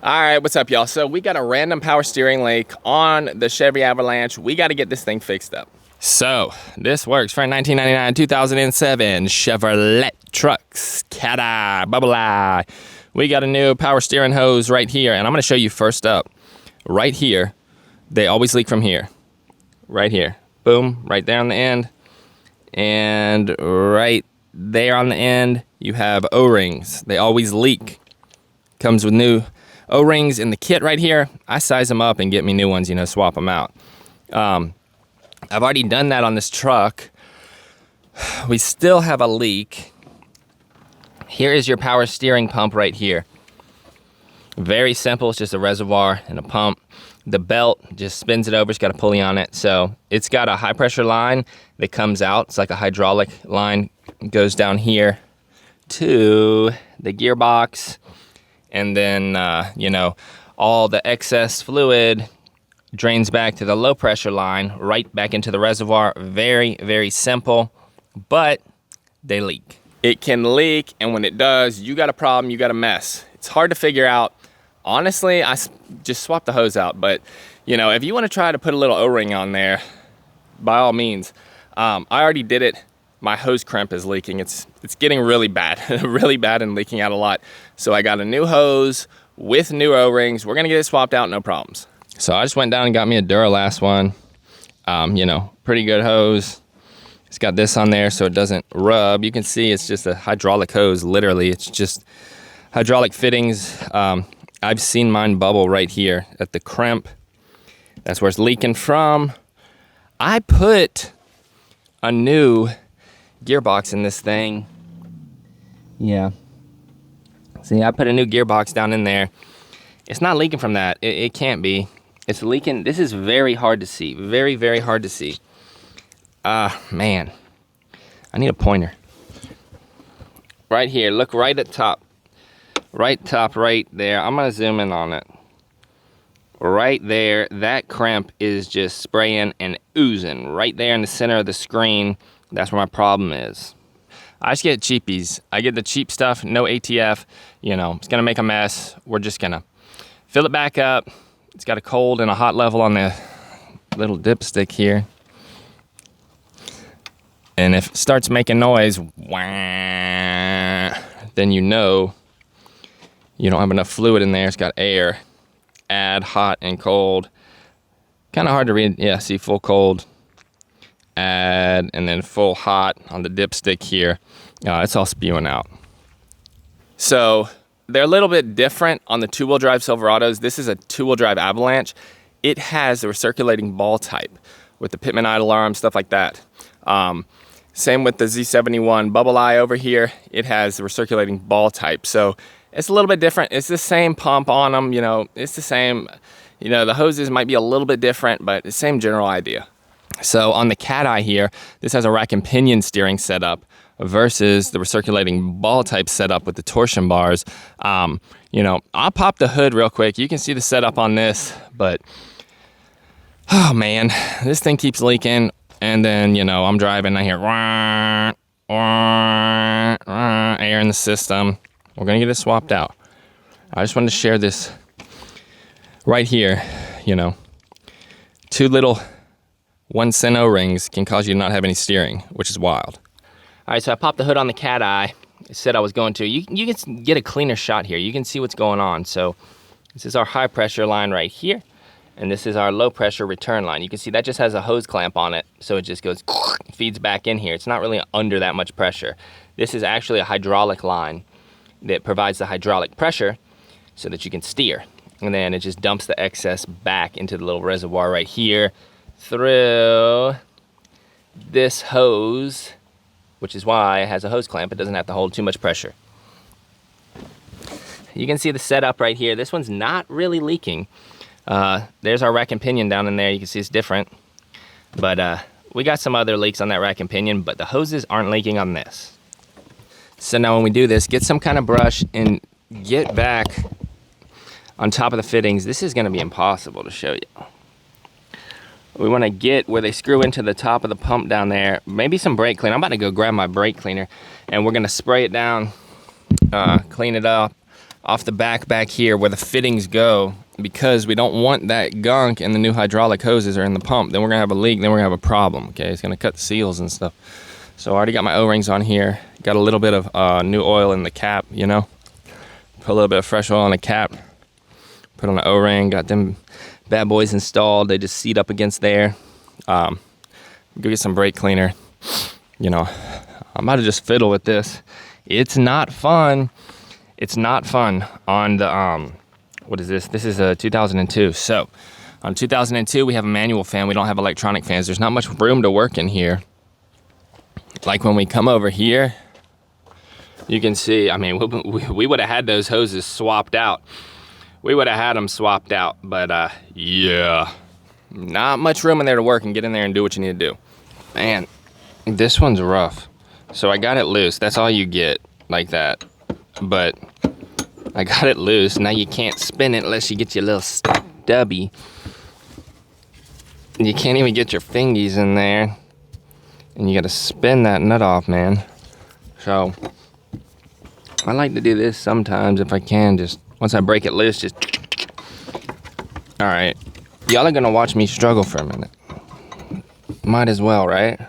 All right, what's up, y'all? So we got a random power steering leak on the Chevy Avalanche. We got to get this thing fixed up. So this works for a 1999 2007 Chevrolet trucks Cateye bubble eye. We got a new power steering hose right here, and I'm going to show you first up. Right here, they always leak from here. Right here, boom, right there on the end, and right there on the end you have O-rings. They always leak. Comes with new O-rings in the kit right here. I size them up and get me new ones, swap them out. I've already done that on this truck. We still have a leak. Here is your power steering pump right here. Very simple, it's just a reservoir and a pump. The belt just spins it over, it's got a pulley on it. So it's got a high pressure line that comes out. It's like a hydraulic line, goes down here to the gearbox. And then, all the excess fluid drains back to the low pressure line, right back into the reservoir. Very, very simple, but they leak. It can leak, and when it does, you got a problem, you got a mess. It's hard to figure out. Honestly, I just swapped the hose out, but, if you want to try to put a little O-ring on there, by all means. I already did it. My hose crimp is leaking. It's getting really bad, really bad and leaking out a lot. So I got a new hose with new O-rings. We're gonna get it swapped out, no problems. So I just went down and got me a Duralast one. Pretty good hose. It's got this on there so it doesn't rub. You can see it's just a hydraulic hose, literally. It's just hydraulic fittings. I've seen mine bubble right here at the crimp. That's where it's leaking from. I put a new gearbox in this thing. Yeah. See, I put a new gearbox down in there. It's not leaking from that. It can't be. It's leaking. This is very hard to see. Very, very hard to see. Man. I need a pointer. Right here. Look right at top. Right top, right there. I'm going to zoom in on it. Right there. That crimp is just spraying and oozing. Right there in the center of the screen. That's where my problem is. I just get cheapies. I get the cheap stuff, no ATF. It's gonna make a mess. We're just gonna fill it back up. It's got a cold and a hot level on the little dipstick here. And if it starts making noise, wah, then you don't have enough fluid in there. It's got air. Add hot and cold. Kind of hard to read. Yeah, see, full cold. Add, and then full hot on the dipstick here. It's all spewing out. So they're a little bit different on the two-wheel drive Silverados. This is a two-wheel drive Avalanche. It has the recirculating ball type with the pitman idle arm, stuff like that. Same with the Z71 Bubble Eye over here. It has the recirculating ball type. So it's a little bit different. It's the same pump on them, it's the same, the hoses might be a little bit different, but the same general idea. So on the Cateye here, this has a rack and pinion steering setup versus the recirculating ball type setup with the torsion bars. I'll pop the hood real quick. You can see the setup on this, but oh man, this thing keeps leaking. And then, I'm driving, I hear wah, wah, wah, air in the system. We're gonna get it swapped out. I just wanted to share this right here, two little 1 cent O-rings can cause you to not have any steering, which is wild. All right, so I popped the hood on the Cateye. I said I was going to. You can get a cleaner shot here. You can see what's going on. So this is our high pressure line right here, and this is our low pressure return line. You can see that just has a hose clamp on it, so it just goes, feeds back in here. It's not really under that much pressure. This is actually a hydraulic line that provides the hydraulic pressure so that you can steer. And then it just dumps the excess back into the little reservoir right here, through this hose, which is why it has a hose clamp. It doesn't have to hold too much pressure. You can see the setup right here. This one's not really leaking. There's our rack and pinion down in there. You can see it's different. But we got some other leaks on that rack and pinion, but the hoses aren't leaking on this. So now when we do this, get some kind of brush and get back on top of the fittings. This is gonna be impossible to show you. We want to get where they screw into the top of the pump down there. Maybe some brake cleaner. I'm about to go grab my brake cleaner and we're going to spray it down, clean it up. off the back here where the fittings go, because we don't want that gunk in the new hydraulic hoses or in the pump. Then we're gonna have a leak, then we're gonna have a problem, okay? It's gonna cut the seals and stuff. So I already got my O-rings on here. Got a little bit of new oil in the cap, you know? Put a little bit of fresh oil in the cap. Put on the O-ring, got them bad boys installed. They just seat up against there. Go get some brake cleaner. You know, I'm about to just fiddle with this. It's not fun. It's not fun on the, what is this? This is a 2002. So on 2002, we have a manual fan. We don't have electronic fans. There's not much room to work in here. Like when we come over here, you can see, I mean, we would have had those hoses swapped out. We would have had them swapped out, but yeah, not much room in there to work and get in there and do what you need to do. Man, this one's rough. So I got it loose. That's all you get, like that. But I got it loose. Now you can't spin it unless you get your little stubby. You can't even get your fingies in there. And you gotta spin that nut off, man. So I like to do this sometimes if I can. Just once I break it loose, just. All right, y'all are gonna watch me struggle for a minute. Might as well, right?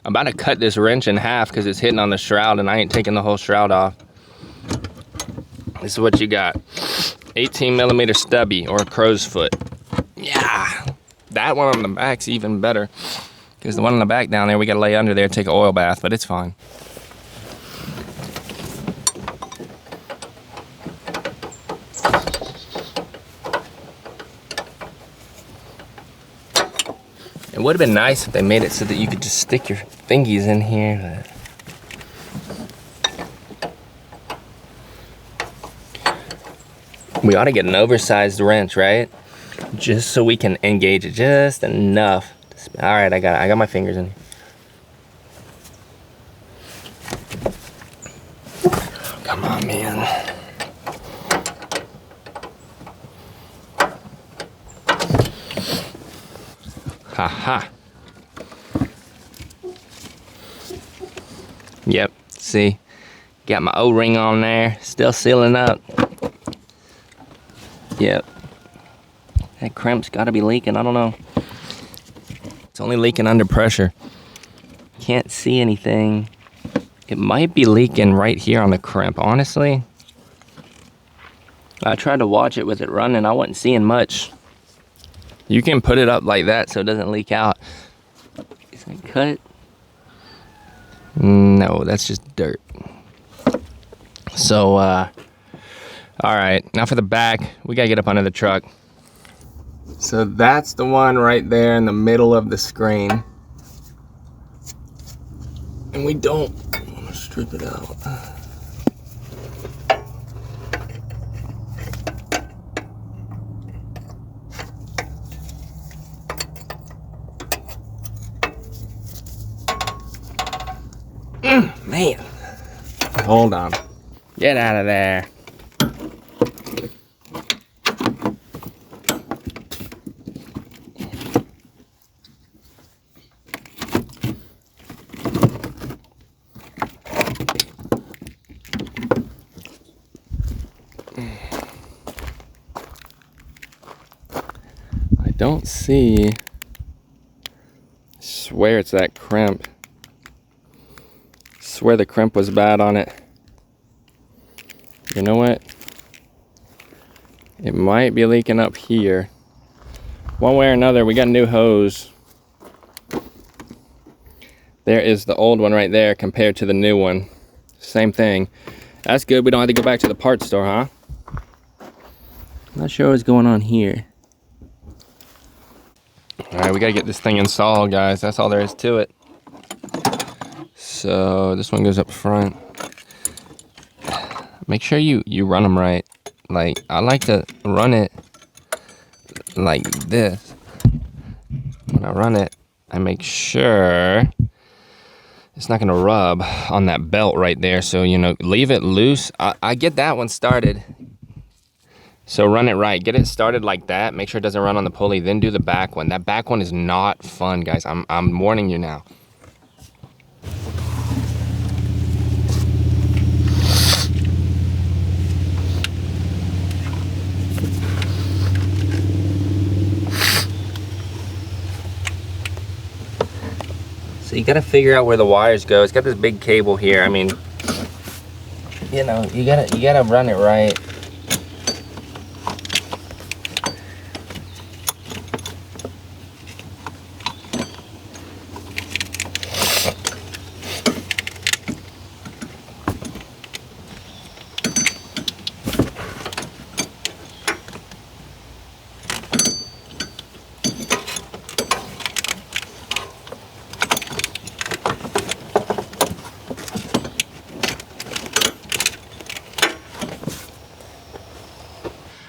I'm about to cut this wrench in half because it's hitting on the shroud and I ain't taking the whole shroud off. This is what you got. 18mm stubby or a crow's foot. Yeah, that one on the back's even better because the one on the back down there, we gotta lay under there, take an oil bath, but it's fine. It would have been nice if they made it so that you could just stick your fingies in here, but we ought to get an oversized wrench, right? Just so we can engage it just enough. All right, I got my fingers in here. Come on, man. Ha ha. Yep, see, got my O-ring on there, still sealing up. Yep. That crimp's gotta be leaking, I don't know. It's only leaking under pressure. Can't see anything. It might be leaking right here on the crimp, honestly. I tried to watch it with it running, I wasn't seeing much. You can put it up like that so it doesn't leak out. Is that cut? No, that's just dirt. So, all right, now for the back, we gotta get up under the truck. So that's the one right there in the middle of the screen. And we don't want to strip it out. Man, hold on. Get out of there. I don't see. I swear it's that crimp. Swear the crimp was bad on it. You know what? It might be leaking up here. One way or another, we got a new hose. There is the old one right there compared to the new one. Same thing. That's good. We don't have to go back to the parts store, huh? Not sure what's going on here. All right, we gotta get this thing installed, guys. That's all there is to it. So this one goes up front. Make sure you run them right. Like, I like to run it like this. When I run it, I make sure it's not gonna rub on that belt right there. So, you know, leave it loose. I get that one started. So run it right. Get it started like that. Make sure it doesn't run on the pulley. Then do the back one. That back one is not fun, guys. I'm warning you now. So you gotta figure out where the wires go. It's got this big cable here. I mean, you know, you gotta run it right.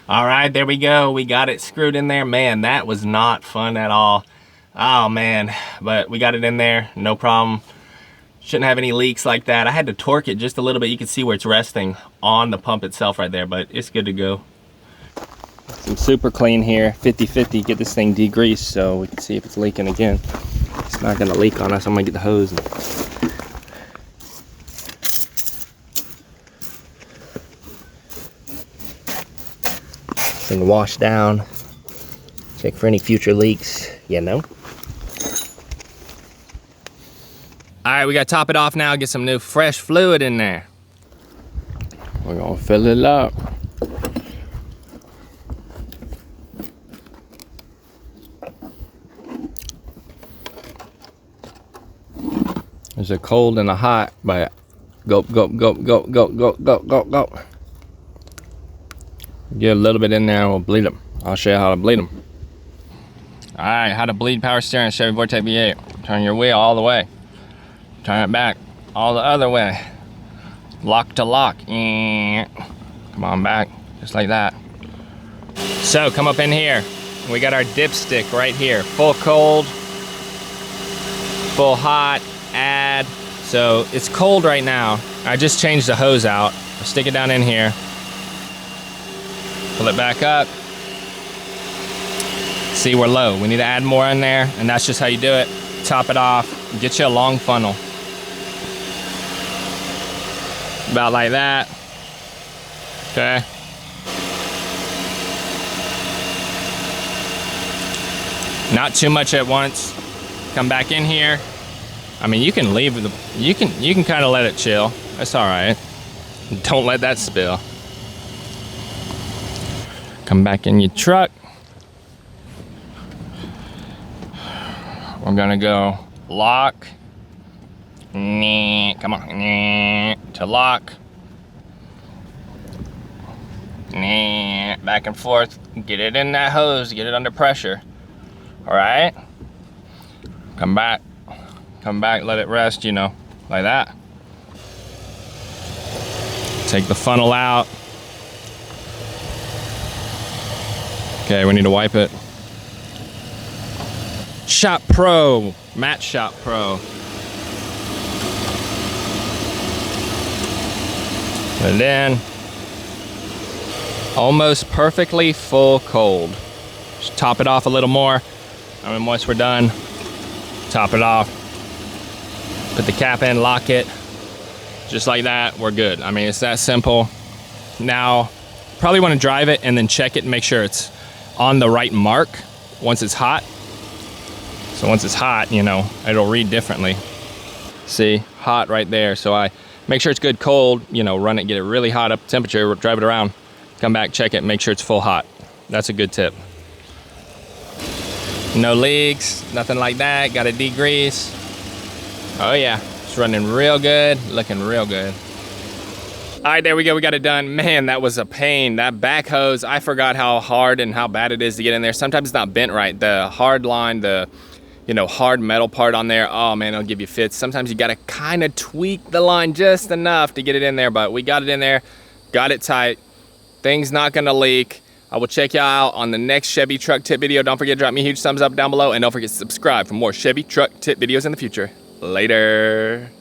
All right, there we go. We got it screwed in there. Man, that was not fun at all. Oh man, but we got it in there, no problem. Shouldn't have any leaks like that. I had to torque it just a little bit. You can see where it's resting on the pump itself right there, but it's good to go. Some super clean here, 50-50, get this thing degreased so we can see if it's leaking again. It's not gonna leak on us. I'm gonna get the hose. And wash down, check for any future leaks, you know. All right, we gotta top it off now, get some new fresh fluid in there. We're gonna fill it up. There's a cold and a hot, but go, go, go, go, go, go, go, go, go. Get a little bit in there and we'll bleed them. I'll show you how to bleed them. All right, how to bleed power steering Chevy Vortec V8. Turn your wheel all the way. Turn it back all the other way. Lock to lock. Come on back, just like that. So come up in here. We got our dipstick right here. Full cold, full hot, add. So it's cold right now. I just changed the hose out. I'll stick it down in here. Pull it back up. See, we're low. We need to add more in there, and that's just how you do it. Top it off, get you a long funnel. About like that. Okay. Not too much at once. Come back in here. I mean, you can leave the, you can kind of let it chill. That's all right. Don't let that spill. Come back in your truck. We're gonna go lock. Come on. To lock. Back and forth. Get it in that hose. Get it under pressure. All right. Come back. Come back. Let it rest, you know, like that. Take the funnel out. Okay, we need to wipe it. Shop Pro, Matte Shop Pro. And then, almost perfectly full cold. Just top it off a little more. And then once we're done, top it off. Put the cap in, lock it. Just like that, we're good. I mean, it's that simple. Now, probably want to drive it and then check it and make sure it's on the right mark once it's hot. So once it's hot, you know, it'll read differently. See, hot right there. So I make sure it's good cold, you know, run it, get it really hot up temperature, drive it around, come back, check it, make sure it's full hot. That's a good tip. No leaks, nothing like that. Got to degrease. Oh yeah, it's running real good, looking real good. All right, there we go, we got it done. Man, that was a pain. That back hose, I forgot how hard and how bad it is to get in there. Sometimes it's not bent right. The hard line, the, you know, hard metal part on there, oh man, it'll give you fits. Sometimes you gotta kind of tweak the line just enough to get it in there, but we got it in there, got it tight. Thing's not gonna leak. I will check y'all out on the next Chevy truck tip video. Don't forget to drop me a huge thumbs up down below, and don't forget to subscribe for more Chevy truck tip videos in the future. Later.